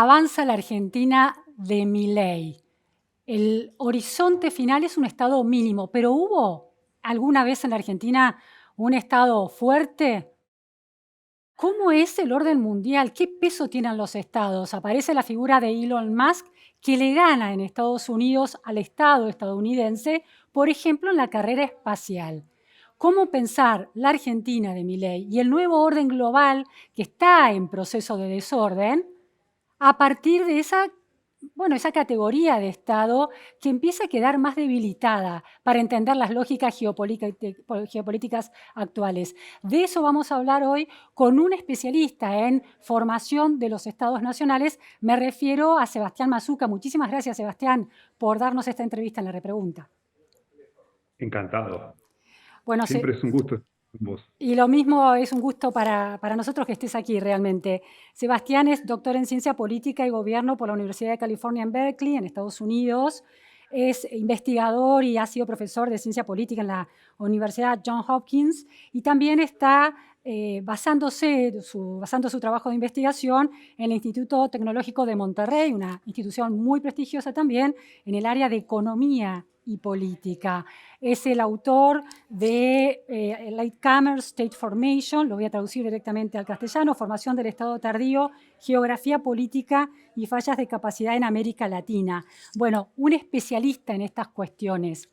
avanza la Argentina de Milei? El horizonte final es un estado mínimo, pero ¿hubo alguna vez en la Argentina un estado fuerte? ¿Cómo es el orden mundial? ¿Qué peso tienen los estados? Aparece la figura de Elon Musk, que le gana en Estados Unidos al Estado estadounidense, por ejemplo, en la carrera espacial. ¿Cómo pensar la Argentina de Milei y el nuevo orden global que está en proceso de desorden a partir de esa categoría de Estado que empieza a quedar más debilitada para entender las lógicas geopolíticas actuales? De eso vamos a hablar hoy con un especialista en formación de los Estados nacionales. Me refiero a Sebastián Mazuca. Muchísimas gracias, Sebastián, por darnos esta entrevista en La Repregunta. Encantado. Bueno, Siempre es un gusto estar con vos. y lo mismo es un gusto para nosotros que estés aquí realmente. Sebastián es doctor en Ciencia Política y Gobierno por la Universidad de California en Berkeley, en Estados Unidos. Es investigador y ha sido profesor de Ciencia Política en la Universidad Johns Hopkins y también está basando su trabajo de investigación en el Instituto Tecnológico de Monterrey, una institución muy prestigiosa también en el área de economía y política. Es el autor de Latecomer State Formation, lo voy a traducir directamente al castellano, Formación del Estado Tardío, Geografía Política y Fallas de Capacidad en América Latina. Bueno, un especialista en estas cuestiones.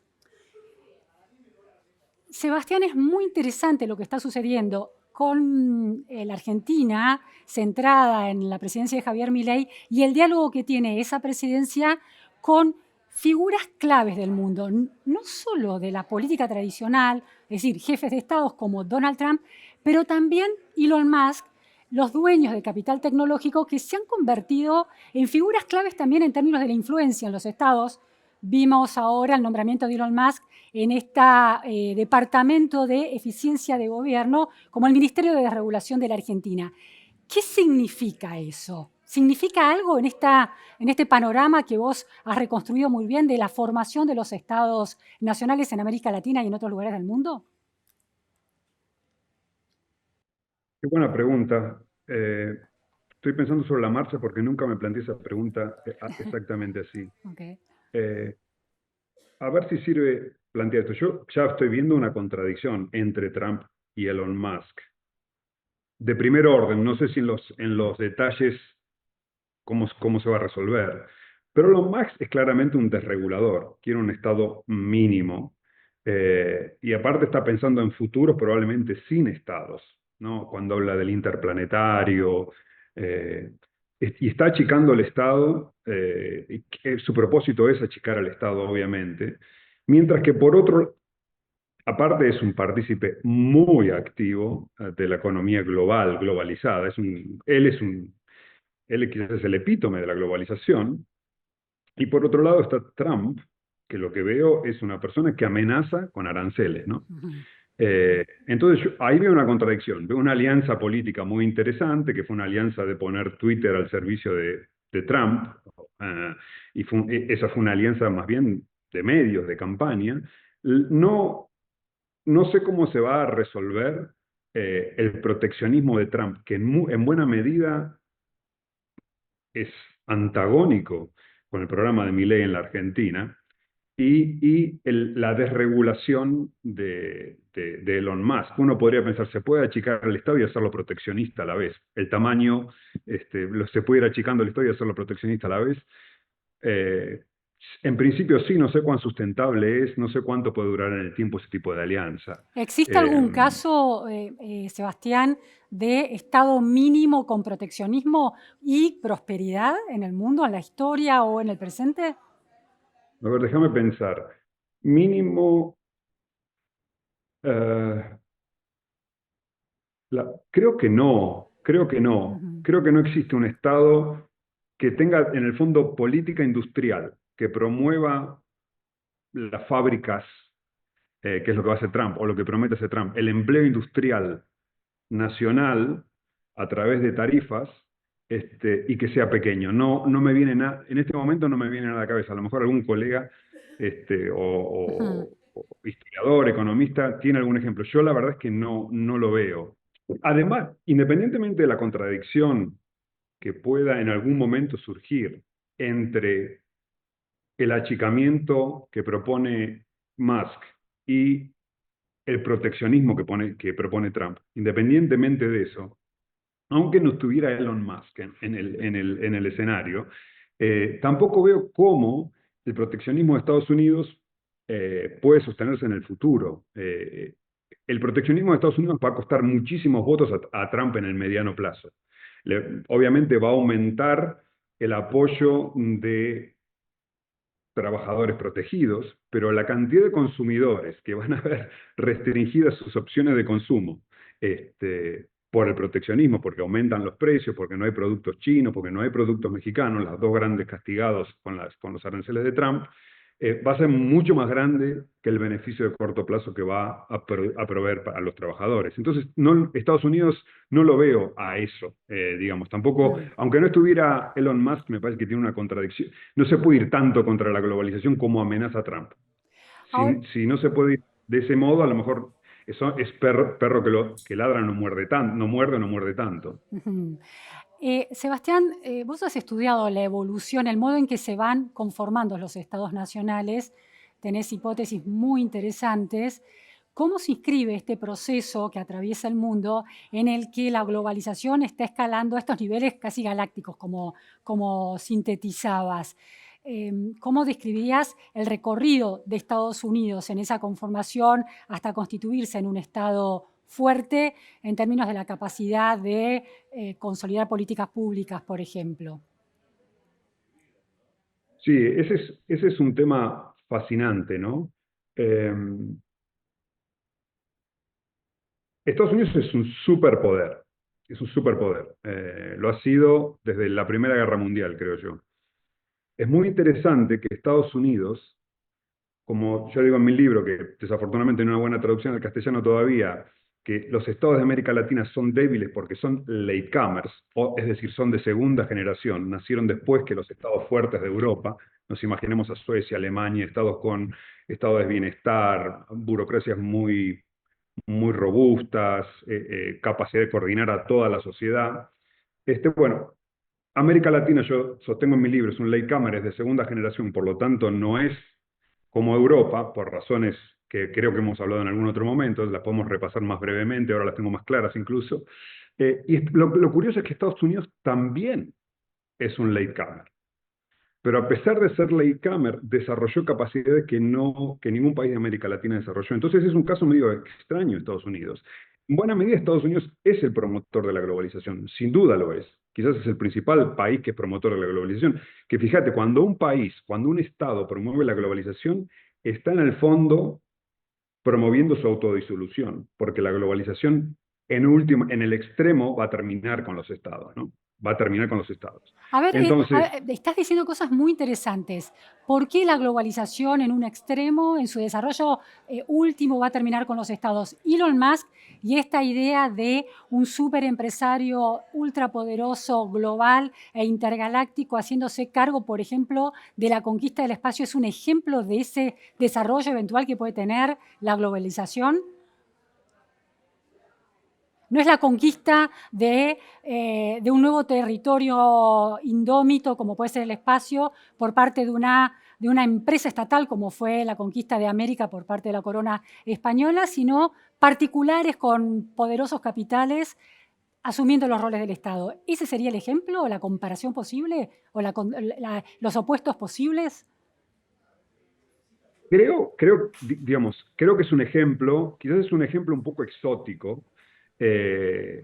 Sebastián, es muy interesante lo que está sucediendo con la Argentina centrada en la presidencia de Javier Milei y el diálogo que tiene esa presidencia con figuras claves del mundo, no solo de la política tradicional, es decir, jefes de estados como Donald Trump, pero también Elon Musk, los dueños del capital tecnológico que se han convertido en figuras claves también en términos de la influencia en los estados. Vimos ahora el nombramiento de Elon Musk en este Departamento de Eficiencia de Gobierno como el Ministerio de Desregulación de la Argentina. ¿Qué significa eso? ¿Significa algo en este panorama que vos has reconstruido muy bien de la formación de los estados nacionales en América Latina y en otros lugares del mundo? Qué buena pregunta. Estoy pensando sobre la marcha porque nunca me planteé esa pregunta exactamente así. Okay. Eh, a ver si sirve plantear esto. Yo ya estoy viendo una contradicción entre Trump y Elon Musk. De primer orden, no sé si en los detalles cómo se va a resolver. Pero Elon Musk es claramente un desregulador, quiere un estado mínimo, y aparte está pensando en futuros probablemente sin estados, ¿no? Cuando habla del interplanetario, eh, y está achicando el estado, y que su propósito es achicar al estado, obviamente, mientras que por otro, aparte es un partícipe muy activo de la economía global, globalizada. Él quizás es el epítome de la globalización. Y por otro lado está Trump, que lo que veo es una persona que amenaza con aranceles, ¿no? Ujú. Entonces ahí veo una contradicción, veo una alianza política muy interesante, que fue una alianza de poner Twitter al servicio de Trump, eh, y esa fue una alianza más bien de medios, de campaña. No, no sé cómo se va a resolver el proteccionismo de Trump, que en buena medida es antagónico con el programa de Milei en la Argentina, y la desregulación de Elon Musk. Uno podría pensar, se puede achicar el Estado y hacerlo proteccionista a la vez. El tamaño, se puede ir achicando el Estado y hacerlo proteccionista a la vez. Eh, en principio sí, no sé cuán sustentable es, no sé cuánto puede durar en el tiempo ese tipo de alianza. ¿Existe Eh, algún caso, Sebastián, de estado mínimo con proteccionismo y prosperidad en el mundo, en la historia o en el presente? a ver, déjame pensar. Mínimo, eh, creo que no, creo que no. Ujú. Creo que no existe un Estado que tenga en el fondo política industrial, que promueva las fábricas, que es lo que va a hacer Trump, o lo que promete hacer Trump, el empleo industrial nacional a través de tarifas, y que sea pequeño. No, no me viene nada, en este momento no me viene nada a la cabeza. A lo mejor algún colega, Ujú. o historiador, economista, tiene algún ejemplo. Yo la verdad es que no lo veo. Además, independientemente de la contradicción que pueda en algún momento surgir entre el achicamiento que propone Musk y el proteccionismo que propone Trump, independientemente de eso, aunque no estuviera Elon Musk en el escenario, tampoco veo cómo el proteccionismo de Estados Unidos puede sostenerse en el futuro. El proteccionismo de Estados Unidos va a costar muchísimos votos a Trump en el mediano plazo. Obviamente va a aumentar el apoyo de trabajadores protegidos, pero la cantidad de consumidores que van a ver restringidas sus opciones de consumo por el proteccionismo, porque aumentan los precios, porque no hay productos chinos, porque no hay productos mexicanos, las dos grandes castigados con los aranceles de Trump, va a ser mucho más grande que el beneficio de corto plazo que va a proveer a los trabajadores. Entonces, no, Estados Unidos no lo veo a eso, digamos. Tampoco, aunque no estuviera Elon Musk, me parece que tiene una contradicción. No se puede ir tanto contra la globalización como amenaza Trump. Ahora, Si no se puede ir de ese modo, a lo mejor eso es perro que ladra no muerde tanto, no muerde o no muerde tanto. ujú. Sebastián, vos has estudiado la evolución, el modo en que se van conformando los estados nacionales, tenés hipótesis muy interesantes. ¿Cómo se inscribe este proceso que atraviesa el mundo en el que la globalización está escalando a estos niveles casi galácticos, como sintetizabas? ¿Cómo describirías el recorrido de Estados Unidos en esa conformación hasta constituirse en un estado fuerte en términos de la capacidad de consolidar políticas públicas, por ejemplo? Sí, ese es un tema fascinante, ¿no? Eh, Estados Unidos es un superpoder. Lo ha sido desde la Primera Guerra Mundial, creo yo. Es muy interesante que Estados Unidos, como yo digo en mi libro, que desafortunadamente no hay una buena traducción al castellano todavía, que los estados de América Latina son débiles porque son latecomers, es decir, son de segunda generación, nacieron después que los estados fuertes de Europa. Nos imaginemos a Suecia, Alemania, estados con estado de bienestar, burocracias muy robustas, capacidad de coordinar a toda la sociedad. Bueno, América Latina, yo sostengo en mi libro, es un latecomer, es de segunda generación, por lo tanto no es como Europa, por razones que creo que hemos hablado en algún otro momento, las podemos repasar más brevemente, ahora las tengo más claras incluso. Lo curioso es que Estados Unidos también es un latecomer. Pero a pesar de ser latecomer, desarrolló capacidades que ningún país de América Latina desarrolló. Entonces es un caso medio extraño Estados Unidos. En buena medida Estados Unidos es el promotor de la globalización, sin duda lo es. Quizás es el principal país que es promotor de la globalización. Que fíjate, cuando un país, cuando un Estado promueve la globalización, está en el fondo promoviendo su autodisolución, porque la globalización en el extremo va a terminar con los Estados, ¿no? Va a terminar con los Estados. Entonces, Estás diciendo cosas muy interesantes. ¿Por qué la globalización en un extremo, en su desarrollo último, va a terminar con los estados? Elon Musk y esta idea de un superempresario ultrapoderoso, global e intergaláctico haciéndose cargo, por ejemplo, de la conquista del espacio, ¿es un ejemplo de ese desarrollo eventual que puede tener la globalización? No es la conquista de un nuevo territorio indómito, como puede ser el espacio, por parte de una empresa estatal, como fue la conquista de América por parte de la corona española, sino particulares con poderosos capitales asumiendo los roles del Estado. ¿Ese sería el ejemplo o la comparación posible o los opuestos posibles? Creo que es un ejemplo, quizás es un ejemplo un poco exótico,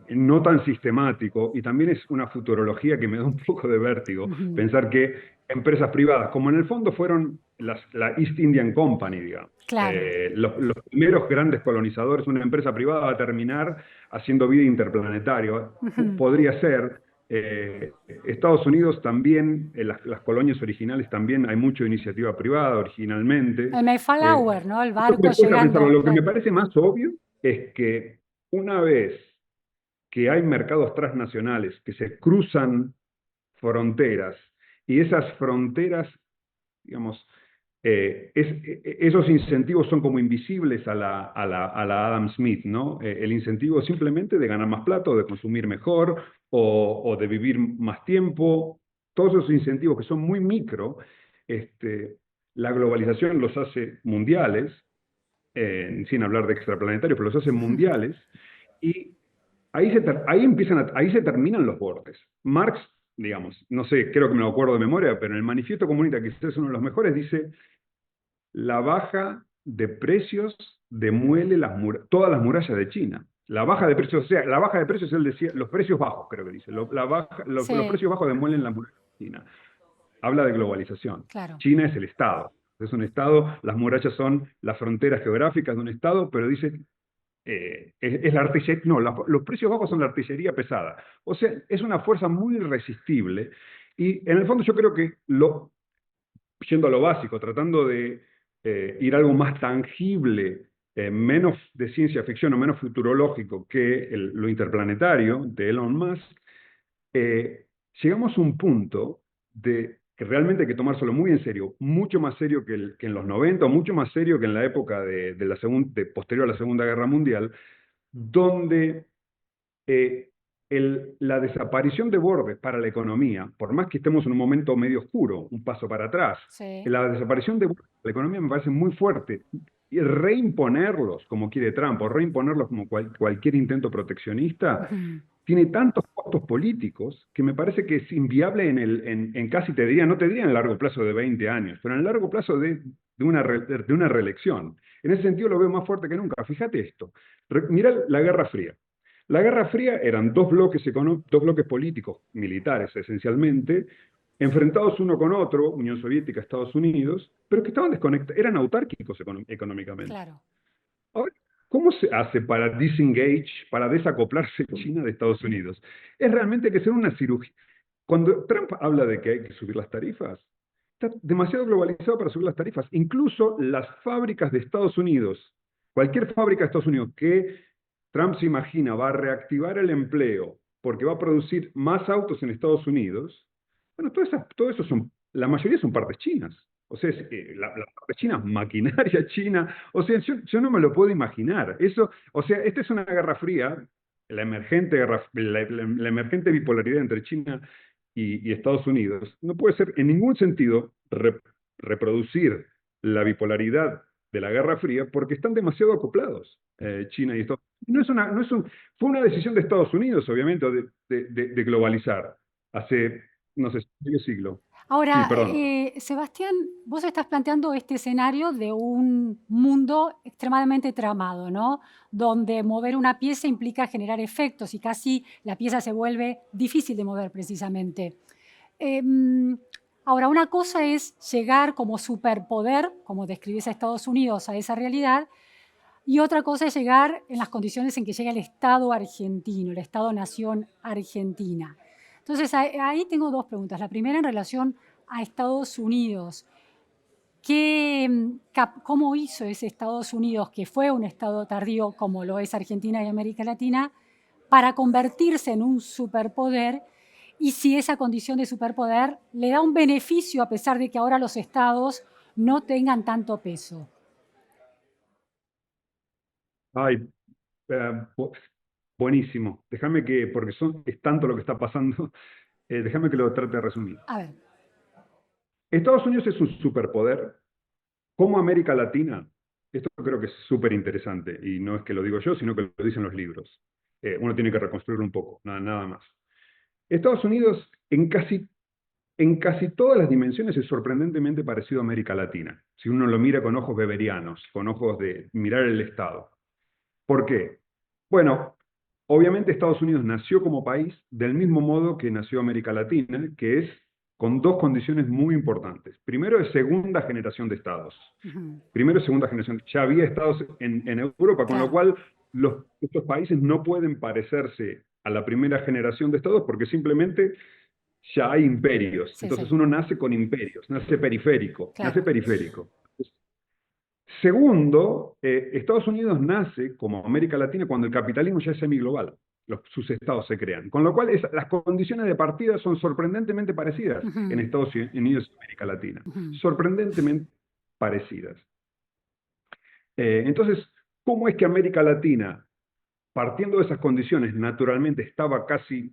no tan sistemático, y también es una futurología que me da un poco de vértigo, pensar que empresas privadas, como en el fondo fueron la East Indian Company, digamos, Claro. los primeros grandes colonizadores, una empresa privada va a terminar haciendo vida interplanetaria. Podría ser. Estados Unidos también, las colonias originales también hay mucha iniciativa privada originalmente. El Mayflower, ¿no? El Esto barco me cuesta pensarlo. llegando. Lo que me Claro. parece más obvio es que una vez que hay mercados transnacionales que se cruzan fronteras y esas fronteras, digamos, esos incentivos son como invisibles a la Adam Smith, ¿no? El incentivo simplemente de ganar más plata, o de consumir mejor, o de vivir más tiempo. Todos esos incentivos que son muy micro, la globalización los hace mundiales, sin hablar de extraplanetarios, pero los hace mundiales, y ahí se terminan los bordes. Marx, digamos, no sé, creo que me lo acuerdo de memoria, pero en el Manifiesto Comunista, que quizás es uno de los mejores, dice: la baja de precios demuele todas las murallas de China. La baja de precios, o sea, la baja de precios, él decía, los precios bajos, creo que dice. Los Sí, precios bajos demuelen las murallas de China. Habla de globalización. claro. China es el Estado. Es un Estado, las murallas son las fronteras geográficas de un Estado, pero dice, es la artillería, no, los precios bajos son la artillería pesada. O sea, es una fuerza muy irresistible, y en el fondo yo creo que, yendo a lo básico, tratando de ir a algo más tangible, menos de ciencia ficción o menos futurológico que lo interplanetario de Elon Musk, eh, llegamos a un punto de que realmente hay que tomárselo muy en serio, mucho más serio que en los 90, o mucho más serio que en la época posterior a la Segunda Guerra Mundial, donde eh, la desaparición de bordes para la economía, por más que estemos en un momento medio oscuro, un paso para atrás, Sí. la desaparición de bordes para la economía me parece muy fuerte. Y reimponerlos, como quiere Trump, o reimponerlos como cualquier intento proteccionista, Ujú. tiene tantos costos políticos que me parece que es inviable en casi, te diría, no te diría en el largo plazo de 20 años, pero en el largo plazo de una reelección. En ese sentido lo veo más fuerte que nunca. Fíjate esto. Mira la Guerra Fría. La Guerra Fría eran dos bloques políticos, militares esencialmente, enfrentados uno con otro, Unión Soviética, Estados Unidos, pero que estaban desconectados, eran autárquicos económicamente. Claro. Ahora, ¿cómo se hace para disengage, para desacoplarse China de Estados Unidos? Es realmente que hacer una cirugía. Cuando Trump habla de que hay que subir las tarifas, está demasiado globalizado para subir las tarifas. Incluso las fábricas de Estados Unidos, cualquier fábrica de Estados Unidos que Trump se imagina va a reactivar el empleo porque va a producir más autos en Estados Unidos, bueno, todo eso la mayoría son partes chinas. O sea, la parte china, maquinaria china. O sea, yo no me lo puedo imaginar. Eso, o sea, esta es una guerra fría, la emergente bipolaridad entre China y Estados Unidos. No puede ser en ningún sentido reproducir la bipolaridad de la Guerra Fría, porque están demasiado acoplados, China y Estados Unidos. Fue una decisión de Estados Unidos, obviamente, de globalizar hace, no sé, medio siglo. Sí, Ahora, perdón. Sebastián, vos estás planteando este escenario de un mundo extremadamente tramado, ¿no? Donde mover una pieza implica generar efectos y casi la pieza se vuelve difícil de mover precisamente. Em, Ahora, una cosa es llegar como superpoder, como describís a Estados Unidos, a esa realidad, y otra cosa es llegar en las condiciones en que llega el Estado argentino, el Estado-nación argentina. Entonces, ahí tengo dos preguntas. La primera en relación a Estados Unidos. ¿Cómo hizo ese Estados Unidos, que fue un Estado tardío como lo es Argentina y América Latina, para convertirse en un superpoder? Y si esa condición de superpoder le da un beneficio a pesar de que ahora los estados no tengan tanto peso. Ay, buenísimo. Déjame porque es tanto lo que está pasando, déjame que lo trate de resumir. A ver, Estados Unidos es un superpoder. Como América Latina, esto creo que es súper interesante, y no es que lo digo yo, sino que lo dicen los libros. Uno tiene que reconstruirlo un poco, nada más. Estados Unidos, en casi todas las dimensiones, es sorprendentemente parecido a América Latina, si uno lo mira con ojos beberianos, con ojos de mirar el Estado. ¿Por qué? Bueno, obviamente Estados Unidos nació como país del mismo modo que nació América Latina, que es con dos condiciones muy importantes. Primero, es segunda generación de estados. ujú, Primero y segunda generación. Ya había estados en Europa, con lo claro, cual estos países no pueden parecerse a la primera generación de estados porque simplemente ya hay imperios. sí, Entonces sí, uno nace con imperios, nace periférico, nace claro. periférico. Segundo, Estados Unidos nace como América Latina cuando el capitalismo ya es semiglobal. Sus estados se crean. Con lo cual, las condiciones de partida son sorprendentemente parecidas en Ujú, Estados Unidos y América Latina. ujú. Sorprendentemente. parecidas. Entonces, ¿cómo es que América Latina, partiendo de esas condiciones, naturalmente estaba casi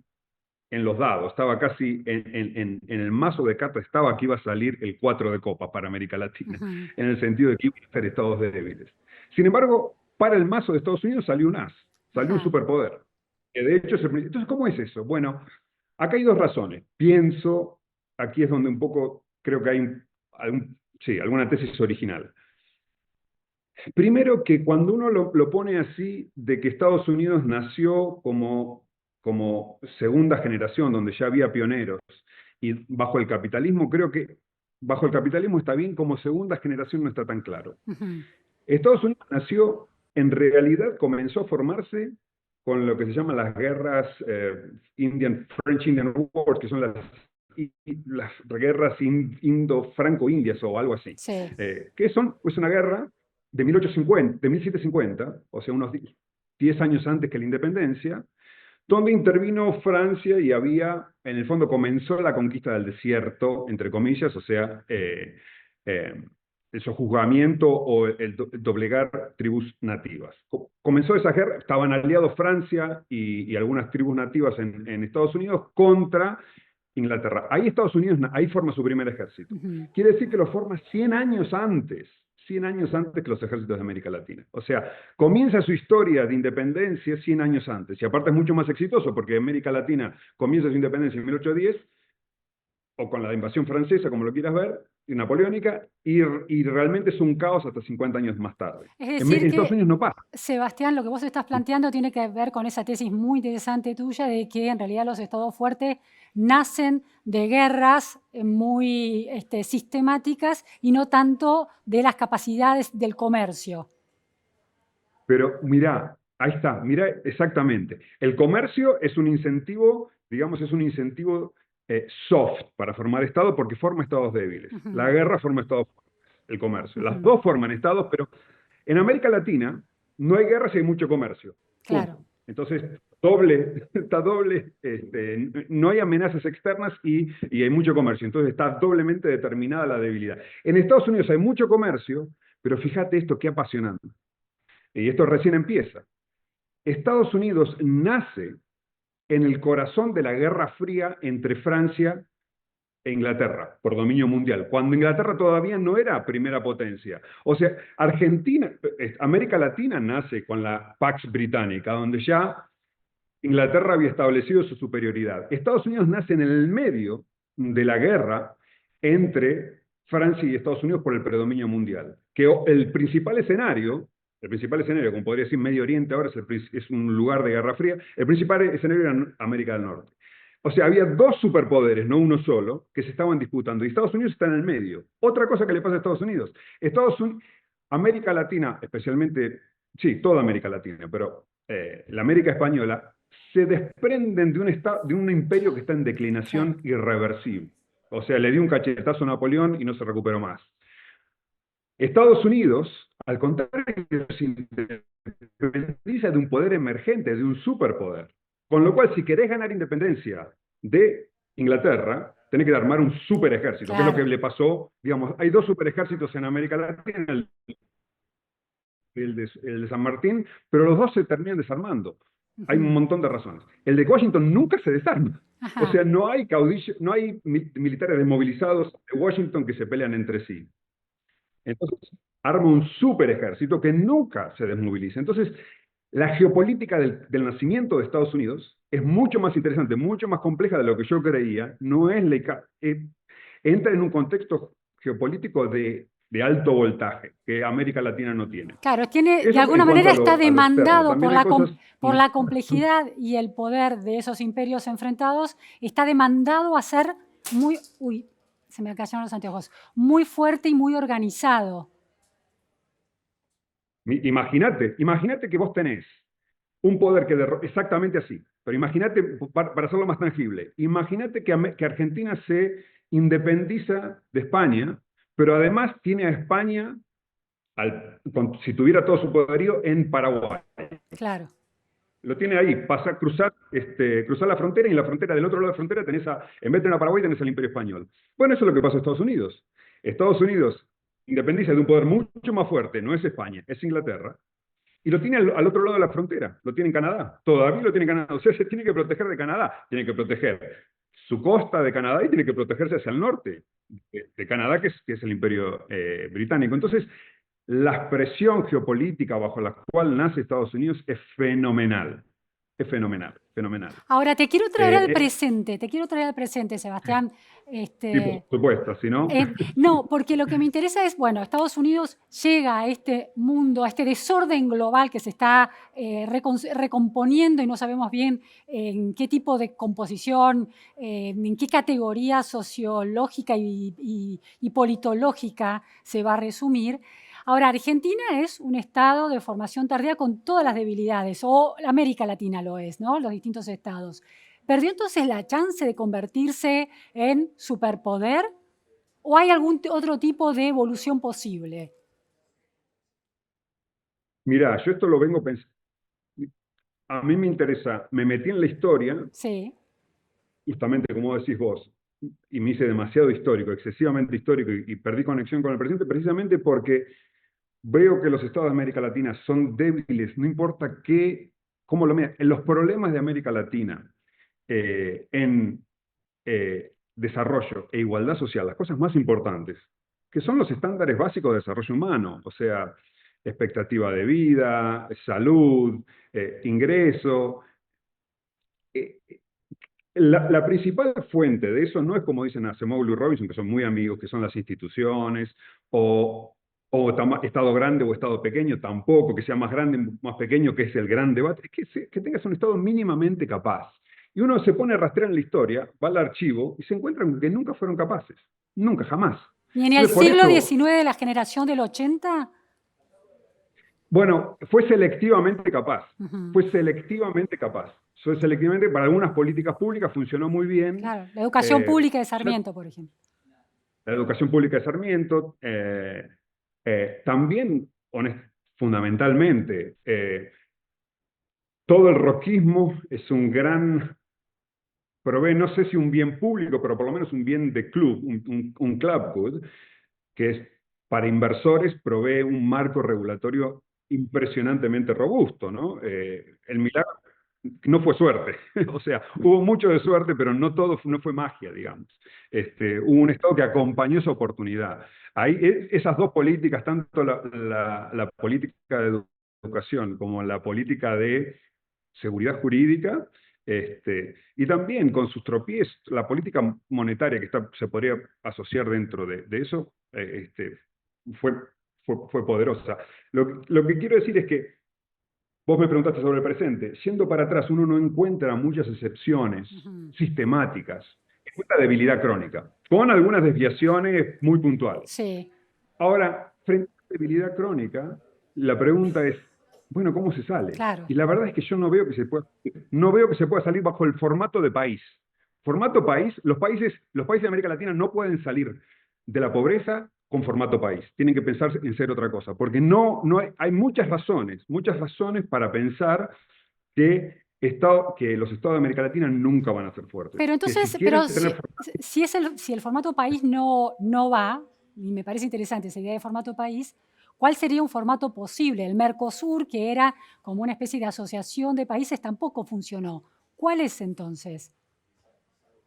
en los dados, estaba casi en el mazo de cartas, estaba que iba a salir el 4 de copas para América Latina, Ujú. en el sentido de que iba a ser estados débiles? Sin embargo, para el mazo de Estados Unidos salió un as, salió un Ajá. superpoder. Que de hecho, entonces, ¿cómo es eso? Bueno, acá hay dos razones. Pienso, aquí es donde un poco creo que hay sí, alguna tesis original. Primero, que cuando uno lo pone así, de que Estados Unidos nació como segunda generación, donde ya había pioneros, y bajo el capitalismo, creo que bajo el capitalismo está bien, como segunda generación no está tan claro. Ujú. Estados Unidos nació, en realidad comenzó a formarse con lo que se llaman las guerras French Indian Wars, que son las guerras indo-franco-indias o algo así, Sí. que es una guerra de 1850, de 1750, o sea, unos 10 años antes que la independencia, donde intervino Francia y en el fondo comenzó la conquista del desierto, entre comillas, o sea, el sojuzgamiento o el doblegar tribus nativas. Comenzó esa guerra, estaban aliados Francia y algunas tribus nativas en Estados Unidos contra Inglaterra. Ahí forma su primer ejército. Ujú. Quiere decir que lo forma 100 años antes que los ejércitos de América Latina. O sea, comienza su historia de independencia 100 años antes. Y aparte es mucho más exitoso porque América Latina comienza su independencia en 1810, o con la invasión francesa, como lo quieras ver, y napoleónica, y realmente es un caos hasta 50 años más tarde. Es En, decir en Estados que, Unidos no pasa. Sebastián, lo que vos estás planteando tiene que ver con esa tesis muy interesante tuya de que en realidad los estados fuertes nacen de guerras muy sistemáticas y no tanto de las capacidades del comercio. Pero mirá, ahí está, mirá exactamente. El comercio es un incentivo, digamos, es un incentivo soft para formar estados porque forma estados débiles. La Ujú. guerra forma estados fuertes, el comercio. Las Ujú. dos forman estados, pero en América Latina no hay guerras y hay mucho comercio. Claro. Punto. Entonces, está doble, no hay amenazas externas y hay mucho comercio. Entonces está doblemente determinada la debilidad. En Estados Unidos hay mucho comercio, pero fíjate esto, qué apasionante. Y esto recién empieza. Estados Unidos nace en el corazón de la Guerra Fría entre Francia e Inglaterra, por dominio mundial, cuando Inglaterra todavía no era primera potencia. O sea, América Latina nace con la Pax Británica, donde ya Inglaterra había establecido su superioridad. Estados Unidos nace en el medio de la guerra entre Francia y Estados Unidos por el predominio mundial. Que el principal escenario, como podría decir Medio Oriente ahora es un lugar de guerra fría, el principal escenario era América del Norte. O sea, había dos superpoderes, no uno solo, que se estaban disputando. Y Estados Unidos está en el medio. Otra cosa que le pasa a Estados Unidos. América Latina, especialmente, sí, toda América Latina, pero la América española, se desprenden de un imperio que está en Claro. declinación irreversible. O sea, le dio un cachetazo a Napoleón y no se recuperó más. Estados Unidos, al contrario, se independiza de un poder emergente, de un superpoder. Con lo cual, si querés ganar independencia de Inglaterra, tenés que armar un super ejército, que es lo que Claro. le pasó, digamos, hay dos super ejércitos en América Latina, el de San Martín, pero los dos se terminan desarmando. Hay un Ujú. montón de razones. El de Washington nunca se desarma. O Ajá. sea, no hay no hay militares desmovilizados de Washington que se pelean entre sí. Entonces, arma un super ejército que nunca se desmoviliza. Entonces, la geopolítica del nacimiento de Estados Unidos es mucho más interesante, mucho más compleja de lo que yo creía. No es entra en un contexto geopolítico de alto voltaje que América Latina no tiene. Claro, tiene, de Eso en alguna cuanto manera a está lo externo. demandado También hay cosas por la complejidad y el poder de esos imperios enfrentados, está demandado a ser muy, uy, se me cayeron los anteojos, muy fuerte y muy organizado. Imagínate que vos tenés un poder exactamente así, pero imagínate, para hacerlo más tangible, imagínate que Argentina se independiza de España, pero además tiene a España, si tuviera todo su poderío, en Paraguay. Claro. Lo tiene ahí, cruzar la frontera y en la frontera, del otro lado de la frontera, en vez de tener a Paraguay, tenés al Imperio Español. Bueno, eso es lo que pasa en Estados Unidos. Estados Unidos independiza de un poder mucho más fuerte, no es España, es Inglaterra, y lo tiene al otro lado de la frontera, lo tiene en Canadá, todavía lo tiene en Canadá, o sea, se tiene que proteger de Canadá, tiene que proteger su costa de Canadá y tiene que protegerse hacia el norte de Canadá, que es el imperio británico. Entonces, la presión geopolítica bajo la cual nace Estados Unidos es fenomenal, fenomenal. Ahora, Eh, te quiero traer al presente, Sebastián. sí, por Este, supuesto, si no, no, porque lo que me interesa es, bueno, Estados Unidos llega a este mundo, a este desorden global que se está recomponiendo y no sabemos bien en qué tipo de composición, en qué categoría sociológica y politológica se va a resumir. Ahora, Argentina es un estado de formación tardía con todas las debilidades, o América Latina lo es, ¿no? Los distintos estados. ¿Perdió entonces la chance de convertirse en superpoder o hay algún otro tipo de evolución posible? mira, yo esto lo vengo pensando, a mí me interesa, me metí en la historia, Sí, justamente como decís vos, y me hice demasiado histórico, excesivamente histórico, y perdí conexión con el presente precisamente porque veo que los estados de América Latina son débiles, no importa qué, cómo lo miran. En los problemas de América Latina, en desarrollo e igualdad social, las cosas más importantes, que son los estándares básicos de desarrollo humano, o sea, expectativa de vida, salud, ingreso. eh, la principal fuente de eso no es como dicen Acemoglu y Robinson, que son muy amigos, que son las instituciones, o Estado grande o Estado pequeño, tampoco, que sea más grande o más pequeño, que es el gran debate, es que tengas un Estado mínimamente capaz. Y uno se pone a rastrear en la historia, va al archivo y se encuentra con que nunca fueron capaces, nunca, jamás. ¿y en el Entonces, por siglo eso, XIX de la generación del 80? bueno, fue selectivamente capaz, Ujú. fue selectivamente capaz. Fue selectivamente, para algunas políticas públicas funcionó muy bien. Claro, la educación eh, pública de ya Sarmiento, por ejemplo. la educación pública de Sarmiento, también, fundamentalmente, todo el roquismo es un gran, provee, no sé si un bien público, pero por lo menos un bien de club, un club good, que es para inversores, provee un marco regulatorio impresionantemente robusto, ¿no? El milagro no fue suerte, o sea, hubo mucho de suerte, pero no todo no fue magia, digamos. Hubo un Estado que acompañó esa oportunidad. Ahí, esas dos políticas, tanto la política de educación como la política de seguridad jurídica, y también con sus tropiezos, la política monetaria que se podría asociar dentro de eso, fue, fue poderosa. Lo que quiero decir es que vos me preguntaste sobre el presente. Yendo para atrás, uno no encuentra muchas excepciones Ujú. sistemáticas. Encuentra debilidad crónica, con algunas desviaciones muy puntuales. Sí, Ahora, frente a la debilidad crónica, la pregunta es, bueno, ¿cómo se sale? claro. Y la verdad es que yo no veo que no veo que se pueda salir bajo el formato de país. Formato país, los países de América Latina no pueden salir de la pobreza con formato país. Tienen que pensar en ser otra cosa, porque no hay muchas razones para pensar que los estados de América Latina nunca van a ser fuertes. Pero Que si entonces, quieren tener. si el formato país no va, y me parece interesante esa idea de formato país, ¿cuál sería un formato posible? El Mercosur, que era como una especie de asociación de países, tampoco funcionó. ¿Cuál es entonces?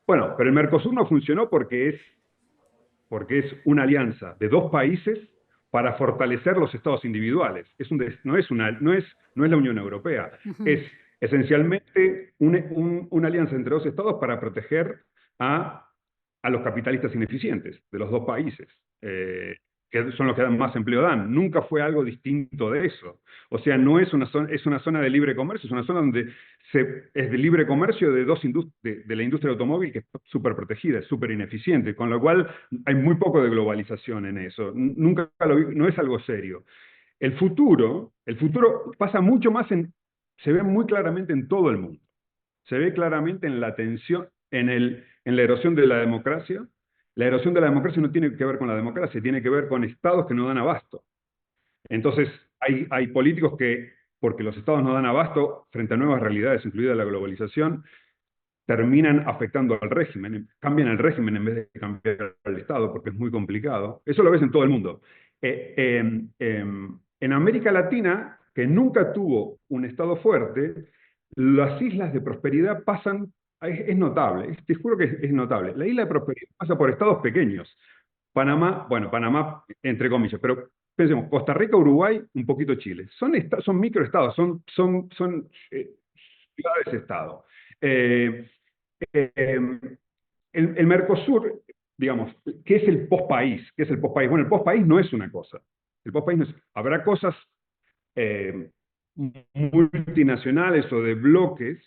Bueno, pero el Mercosur no funcionó porque es una alianza de dos países para fortalecer los estados individuales. No es la Unión Europea, es Ujú. esencialmente una alianza entre dos estados para proteger a, a los capitalistas ineficientes de los dos países, que son los que más empleo dan. Nunca fue algo distinto de eso. O sea, no es una zona de libre comercio, es una zona donde es de libre comercio de la industria automóvil que es súper protegida, es súper ineficiente, con lo cual hay muy poco de globalización en eso. Nunca lo vi, no es algo serio. El futuro pasa mucho más se ve muy claramente en todo el mundo. Se ve claramente en la tensión, en la erosión de la democracia. La erosión de la democracia no tiene que ver con la democracia, tiene que ver con estados que no dan abasto. Entonces, hay políticos que, porque los estados no dan abasto frente a nuevas realidades, incluida la globalización, terminan afectando al régimen, cambian el régimen en vez de cambiar el Estado, porque es muy complicado. Eso lo ves en todo el mundo. En América Latina, que nunca tuvo un Estado fuerte, las islas de prosperidad pasan, es notable, te juro que es notable. La isla de prosperidad pasa por estados pequeños. Panamá, bueno, Panamá entre comillas, pero pensemos, Costa Rica, Uruguay, un poquito Chile. Son microestados, son ciudades-estado. Eh, eh, el Mercosur, digamos, ¿qué es el postpaís? ¿Qué es el postpaís? Bueno, el postpaís no es una cosa. El postpaís no es, habrá cosas eh, multinacionales o de bloques,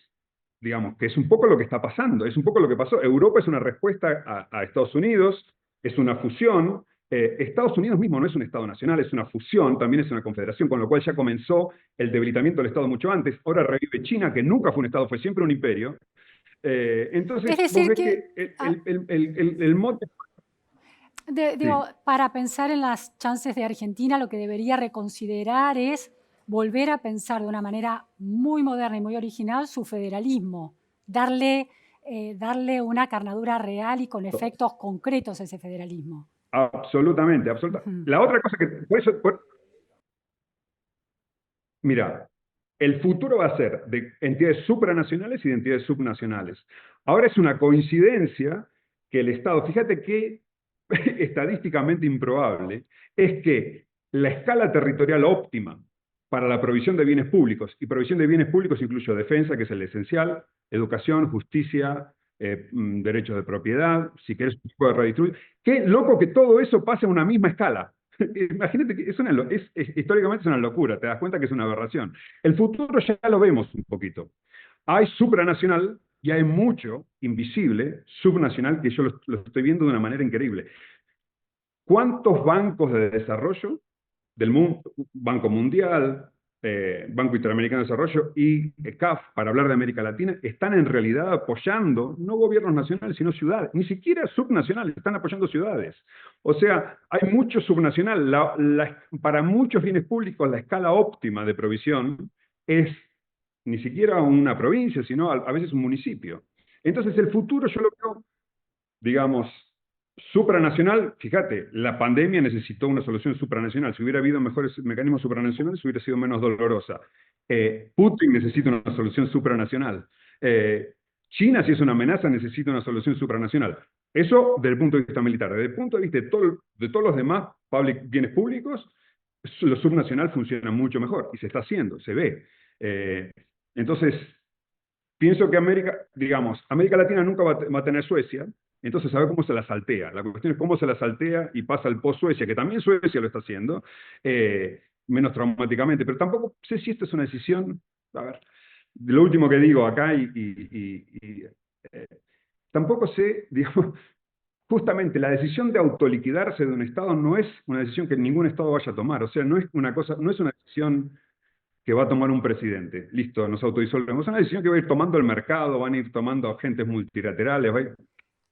digamos, que es un poco lo que está pasando, es un poco lo que pasó. Europa es una respuesta a Estados Unidos, es una fusión. Estados Unidos mismo no es un Estado nacional, es una fusión, también es una confederación, con lo cual ya comenzó el debilitamiento del Estado mucho antes. Ahora revive China, que nunca fue un Estado, fue siempre un imperio. Es Entonces, vos decir ves que, que el mote... digo, Sí, para pensar en las chances de Argentina, lo que debería reconsiderar es volver a pensar de una manera muy moderna y muy original su federalismo, darle una carnadura real y con efectos concretos a ese federalismo. absolutamente, absolutamente. Ujú. La otra cosa que... Mira, el futuro va a ser de entidades supranacionales y de entidades subnacionales. Ahora es una coincidencia que el Estado, fíjate que estadísticamente improbable, es que la escala territorial óptima para la provisión de bienes públicos, y provisión de bienes públicos incluye defensa, que es el esencial, educación, justicia, derechos de propiedad, si querés un poco de redistribución. Qué loco que todo eso pase a una misma escala. Imagínate que históricamente es una locura, te das cuenta que es una aberración. El futuro ya lo vemos un poquito. Hay supranacional y hay mucho invisible subnacional que yo lo estoy viendo de una manera increíble. ¿Cuántos bancos de desarrollo del mundo, Banco Mundial, Banco Interamericano de Desarrollo y CAF, para hablar de América Latina, están en realidad apoyando no gobiernos nacionales, sino ciudades, ni siquiera subnacionales, están apoyando ciudades? O sea, hay mucho subnacional. Para muchos bienes públicos, la escala óptima de provisión es ni siquiera una provincia, sino a veces un municipio. Entonces, el futuro yo lo veo, digamos, supranacional. Fíjate, la pandemia necesitó una solución supranacional. Si hubiera habido mejores mecanismos supranacionales, hubiera sido menos dolorosa. Putin necesita una solución supranacional. China, si es una amenaza, necesita una solución supranacional. Eso desde el punto de vista militar. Desde el punto de vista de todos los demás bienes públicos, lo subnacional funciona mucho mejor y se está haciendo, se ve. Eh, entonces, pienso que América Latina nunca va a tener Suecia, entonces a ver cómo se la saltea. La cuestión es cómo se la saltea y pasa al post-Suecia, que también Suecia lo está haciendo, menos traumáticamente, pero tampoco sé si esta es una decisión, a ver, lo último que digo acá eh, tampoco sé, digamos, justamente la decisión de autoliquidarse de un Estado no es una decisión que ningún Estado vaya a tomar, o sea, no es una cosa, no es una decisión que va a tomar un presidente. Listo, nos autodisolvemos. Es una decisión que va a ir tomando el mercado, van a ir tomando agentes multilaterales.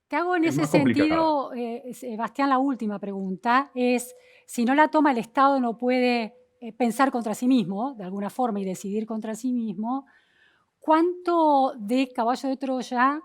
Te hago en Es ese más complicado. sentido, Sebastián, la última pregunta es, si no la toma el Estado no puede pensar contra sí mismo, de alguna forma, y decidir contra sí mismo, ¿cuánto de caballo de Troya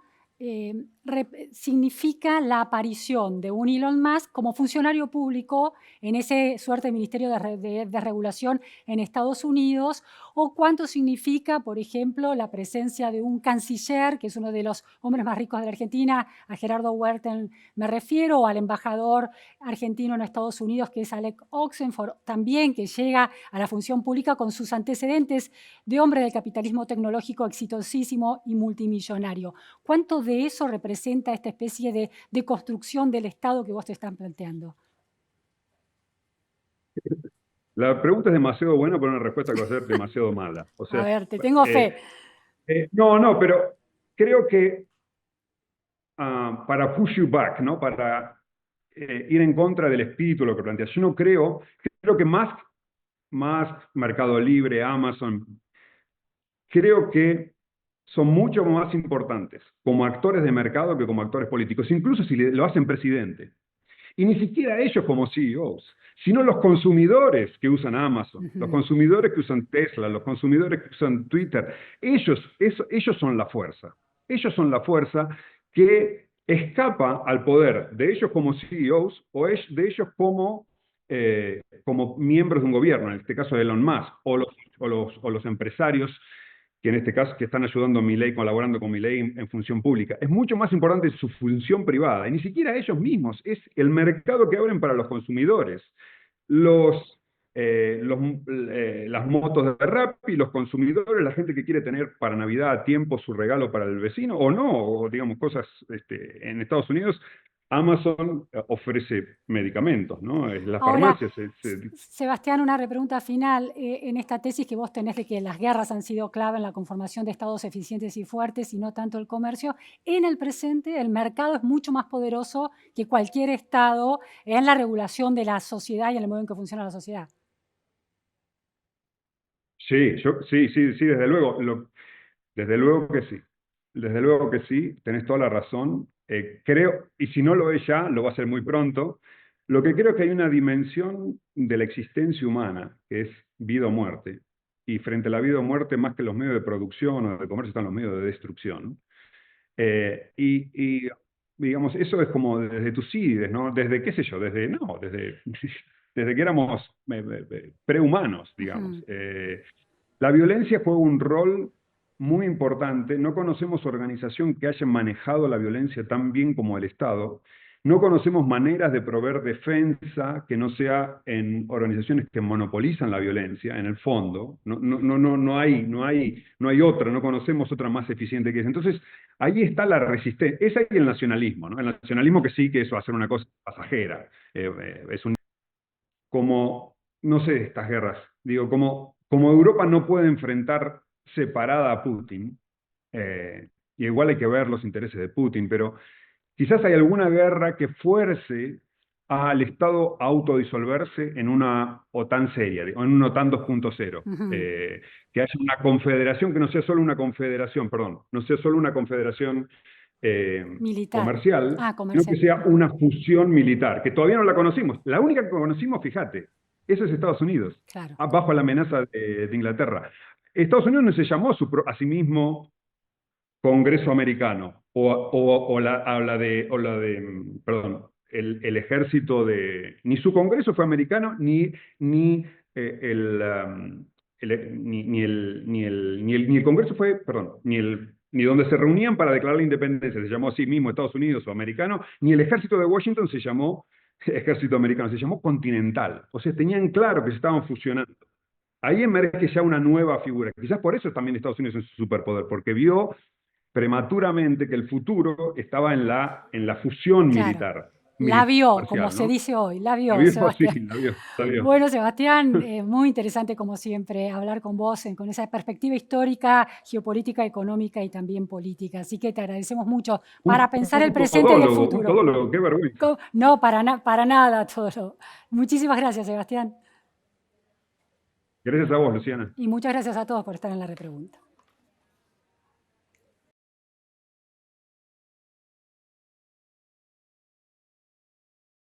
significa la aparición de un Elon Musk como funcionario público en ese suerte de ministerio de regulación en Estados Unidos? ¿O cuánto significa, por ejemplo, la presencia de un canciller, que es uno de los hombres más ricos de la Argentina, a Gerardo Huerta me refiero, o al embajador argentino en Estados Unidos, que es Alec Oxenford, también, que llega a la función pública con sus antecedentes de hombre del capitalismo tecnológico exitosísimo y multimillonario? ¿Cuánto de eso representa esta especie de construcción del Estado que vos te estás planteando? La pregunta es demasiado buena para una respuesta que va a ser demasiado mala. O A sea, ver, te tengo eh, fe. no, pero creo que para push you back, ¿no? Para ir en contra del espíritu de lo que planteas. Yo no creo que más Mercado Libre, Amazon, creo que son mucho más importantes como actores de mercado que como actores políticos, incluso si lo hacen presidente. Y ni siquiera ellos como CEOs, sino los consumidores que usan Amazon, los Ujú. consumidores que usan Tesla, los consumidores que usan Twitter. Ellos son la fuerza. Ellos son la fuerza que escapa al poder de ellos como CEOs o de ellos como como miembros de un gobierno, en este caso de Elon Musk, o los empresarios que en este caso que están ayudando a Milei, colaborando con Milei en función pública. Es mucho más importante su función privada, y ni siquiera ellos mismos, es el mercado que abren para los consumidores. Los, las motos de Rappi, los consumidores, la gente que quiere tener para Navidad a tiempo su regalo para el vecino, o no, o digamos cosas en Estados Unidos. Amazon ofrece medicamentos, ¿no? Las Ahora, farmacias Sebastián, una repregunta final. En esta tesis que vos tenés de que las guerras han sido clave en la conformación de estados eficientes y fuertes y no tanto el comercio, en el presente el mercado es mucho más poderoso que cualquier estado en la regulación de la sociedad y en el modo en que funciona la sociedad. Sí, sí, desde luego. Desde luego que sí. Desde luego que sí, tenés toda la razón. Creo, y si no lo es ya, lo va a ser muy pronto. Lo que creo que hay una dimensión de la existencia humana, que es vida o muerte. Y frente a la vida o muerte, más que los medios de producción o de comercio, están los medios de destrucción. Y, digamos, eso es como desde Tucídides, ¿no? Desde, qué sé yo, desde que éramos prehumanos, digamos. La violencia juega un rol muy importante. No conocemos organización que haya manejado la violencia tan bien como el Estado. No conocemos maneras de proveer defensa que no sea en organizaciones que monopolizan la violencia, en el fondo. No hay otra, no conocemos otra más eficiente que esa. Entonces, ahí está la resistencia. Es ahí el nacionalismo, ¿no? El nacionalismo que sí que eso va a ser una cosa pasajera. Como, no sé, estas guerras, digo, como Europa no puede enfrentar separada a Putin, y igual hay que ver los intereses de Putin, pero quizás hay alguna guerra que fuerce al Estado a autodisolverse en una OTAN seria, en una OTAN 2.0, que haya una confederación que no sea solo una confederación, perdón, no sea solo una confederación Militar. comercial, sino Comercial. que sea una fusión militar, que todavía no la conocimos. La única que conocimos, fíjate, eso es Estados Unidos, Claro. bajo la amenaza de Inglaterra. Estados Unidos no se llamó a sí mismo Congreso Americano, perdón, el ejército de, ni su Congreso fue americano, ni el Congreso fue, perdón, ni donde se reunían para declarar la independencia se llamó a sí mismo Estados Unidos o americano, ni el ejército de Washington se llamó ejército americano, se llamó continental. O sea, tenían claro que se estaban fusionando. Ahí emerge ya una nueva figura. Quizás por eso también Estados Unidos es un superpoder, porque vio prematuramente que el futuro estaba en la fusión militar. La vio, Comercial, como ¿no? se dice hoy, la vio, Sí, Sebastián. la vio. Bueno, Sebastián, muy interesante como siempre hablar con vos con esa perspectiva histórica, geopolítica, económica y también política. Así que te agradecemos mucho para pensar el presente y el futuro. Un todólogo, qué vergüenza. No, para nada, todo. Muchísimas gracias, Sebastián. Gracias a vos, Luciana. Y muchas gracias a todos por estar en la repregunta.